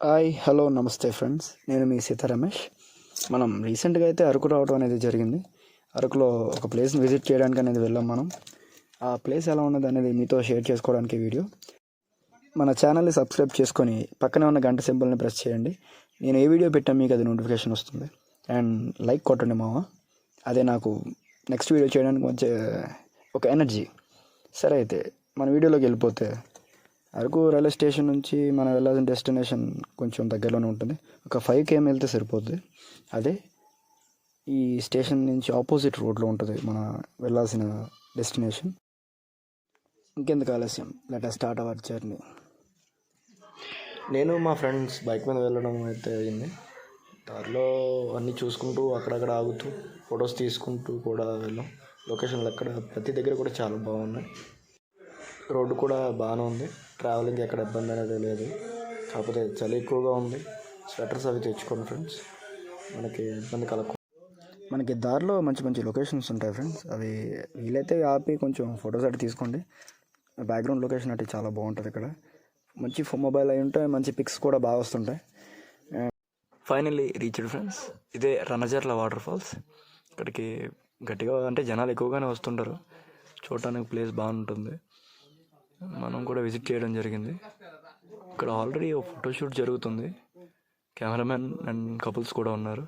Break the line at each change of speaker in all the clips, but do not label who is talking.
Hi hello నమస్తే friends, నేను మీ రమేష్. మనం రీసెంట్గా అయితే అరకు రావడం అనేది జరిగింది. అరకులో ఒక ప్లేస్ని విజిట్ చేయడానికి అనేది వెళ్ళాం. మనం ఆ ప్లేస్ ఎలా ఉన్నది అనేది మీతో షేర్ చేసుకోవడానికి వీడియో. మన ఛానల్ని సబ్స్క్రైబ్ చేసుకొని పక్కనే ఉన్న గంట సింబల్ని ప్రెస్ చేయండి. నేను ఏ వీడియో పెట్టా మీకు అది నోటిఫికేషన్ వస్తుంది. అండ్ లైక్ కొట్టండి మామ, అదే నాకు నెక్స్ట్ వీడియో చేయడానికి వచ్చే ఒక ఎనర్జీ. సరే, అయితే మన వీడియోలోకి వెళ్ళిపోతే, అరకు రైల్వే స్టేషన్ నుంచి మనం వెళ్ళాల్సిన డెస్టినేషన్ కొంచెం దగ్గరలోనే ఉంటుంది. ఒక 5 km వెళ్తే సరిపోద్ది. అదే ఈ స్టేషన్ నుంచి ఆపోజిట్ రోడ్లో ఉంటుంది మన వెళ్ళాల్సిన డెస్టినేషన్. ఇంకెందుకు ఆలస్యం, let us start our journey. నేను మా ఫ్రెండ్స్ బైక్ మీద వెళ్ళడం అయితే అయింది. దారిలో అన్నీ చూసుకుంటూ అక్కడక్కడ ఆగుతూ ఫొటోస్ తీసుకుంటూ కూడా వెళ్ళాం. లొకేషన్లు అక్కడ ప్రతి దగ్గర కూడా చాలా బాగున్నాయి. రోడ్డు కూడా బాగానే ఉంది. ట్రావెలింగ్ ఎక్కడ ఇబ్బంది అనేది లేదు. కాకపోతే చలి ఎక్కువగా ఉంది. స్వెటర్స్ అవి తెచ్చుకోండి ఫ్రెండ్స్, మనకి ఇబ్బంది కలగ. మనకి దారిలో మంచి మంచి లొకేషన్స్ ఉంటాయి ఫ్రెండ్స్. అవి వీలైతే ఆపి కొంచెం ఫొటోస్ అటు తీసుకోండి. బ్యాక్గ్రౌండ్ లొకేషన్ అటు చాలా బాగుంటుంది. ఇక్కడ మంచి మొబైల్ అయి ఉంటే మంచి పిక్స్ కూడా బాగా వస్తుంటాయి. ఫైనల్లీ రీచ్డ్ ఫ్రెండ్స్, ఇదే రణజర్ల వాటర్ ఫాల్స్. ఇక్కడికి గట్టిగా అంటే జనాలు ఎక్కువగానే వస్తుంటారు. చూడటానికి ప్లేస్ బాగుంటుంది. మనం కూడా విజిట్ చేయడం జరిగింది. ఇక్కడ ఆల్రెడీ ఒక ఫోటోషూట్ జరుగుతుంది. కెమెరామెన్ అండ్ కపుల్స్ కూడా ఉన్నారు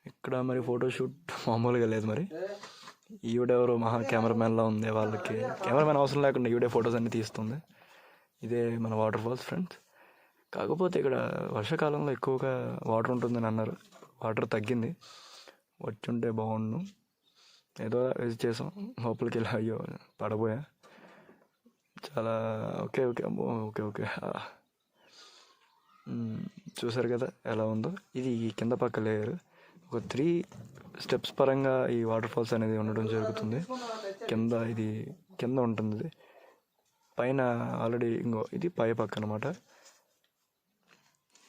ఇక్కడ. మరి ఫోటోషూట్ మామూలుగా లేదు. మరి ఈవిడెవరో మహా కెమెరామెన్లా ఉంది. వాళ్ళకి కెమెరామెన్ అవసరం లేకుండా ఈవిడే ఫొటోస్ అన్నీ తీస్తుంది. ఇదే మన వాటర్ ఫాల్స్ ఫ్రెండ్స్. కాకపోతే ఇక్కడ వర్షాకాలంలో ఎక్కువగా వాటర్ ఉంటుందని అన్నారు. వాటర్ తగ్గింది. వచ్చుంటే బాగుండు. ఏదో విజిట్ చేసాం. లోపలికి వెళ్ళి అయ్యో పడబోయా. చాలా ఓకే ఓకే ఓకే ఓకే చూసారు కదా ఎలా ఉందో. ఇది కింద పక్క లేయర్. ఒక 3 steps పరంగా ఈ వాటర్ ఫాల్స్ అనేది ఉండడం జరుగుతుంది. ఇది కింద ఉంటుంది. పైన ఆల్రెడీ ఇది పై పక్క అనమాట.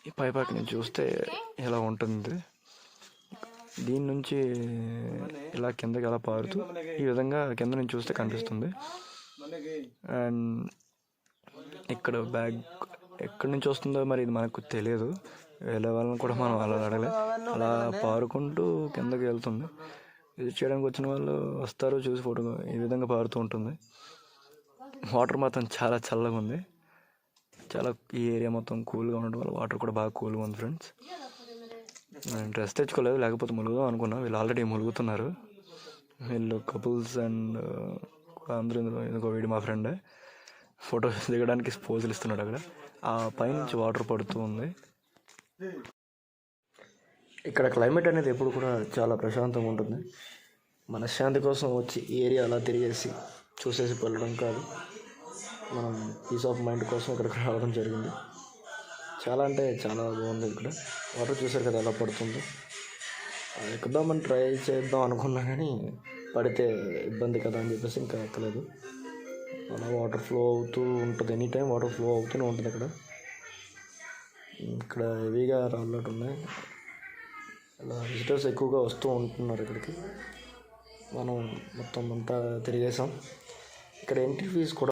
ఈ పై పక్క నుంచి చూస్తే ఎలా ఉంటుంది. దీని నుంచి ఇలా కిందకి ఎలా పారుతూ ఈ విధంగా కింద నుంచి చూస్తే కనిపిస్తుంది. అండ్ ఇక్కడ బ్యాగ్ ఎక్కడి నుంచి వస్తుందో మరి ఇది మనకు తెలియదు. వెళ్ళే వాళ్ళని కూడా మనం అలా అడగలే. అలా పారుకుంటూ కిందకి వెళ్తుంది. విజిట్ చేయడానికి వచ్చిన వాళ్ళు వస్తారు, చూసి ఫోటో ఈ విధంగా పారుతూ ఉంటుంది. వాటర్ మాత్రం చాలా చల్లగా ఉంది. చాలా ఈ ఏరియా మొత్తం కూల్గా ఉండడం వల్ల వాటర్ కూడా బాగా కూల్గా ఉంది ఫ్రెండ్స్. నేను డ్రెస్ తెచ్చుకోలేదు, లేకపోతే ములుగుదాం అనుకున్నా. వీళ్ళు ఆల్రెడీ ములుగుతున్నారు. వీళ్ళు కపుల్స్ అండ్ అందరూ. ఇందులో వీడు మా ఫ్రెండ్ ఫోటోస్ దిగడానికి పోజులు ఇస్తున్నాడు అక్కడ. ఆ పైనుంచి వాటర్ పడుతూ ఉంది. ఇక్కడ క్లైమేట్ అనేది ఎప్పుడు కూడా చాలా ప్రశాంతంగా ఉంటుంది. మనశ్శాంతి కోసం వచ్చి ఈ ఏరియా అలా తిరిగేసి చూసేసి వెళ్ళడం కాదు. మనం పీస్ ఆఫ్ మైండ్ కోసం ఇక్కడికి రావడం జరిగింది. చాలా అంటే చాలా బాగుంది. ఇక్కడ వాటర్ చూసారు కదా ఎలా పడుతుందో. ఎక్కుదామని ట్రై చేద్దాం అనుకున్నా కానీ పడితే ఇబ్బంది కదా అని చెప్పేసి ఇంకా ఎక్కలేదు. అలా వాటర్ ఫ్లో అవుతూ ఉంటుంది. ఎనీ టైం వాటర్ ఫ్లో అవుతూనే ఉంటుంది. ఇక్కడ హెవీగా రాళ్ళట్టు ఉన్నాయి. అలా విజిటర్స్ ఎక్కువగా వస్తూ ఉంటున్నారు ఇక్కడికి. మనం మొత్తం అంతా తిరిగేసాం. ఇక్కడ ఎంట్రీ ఫీజు కూడా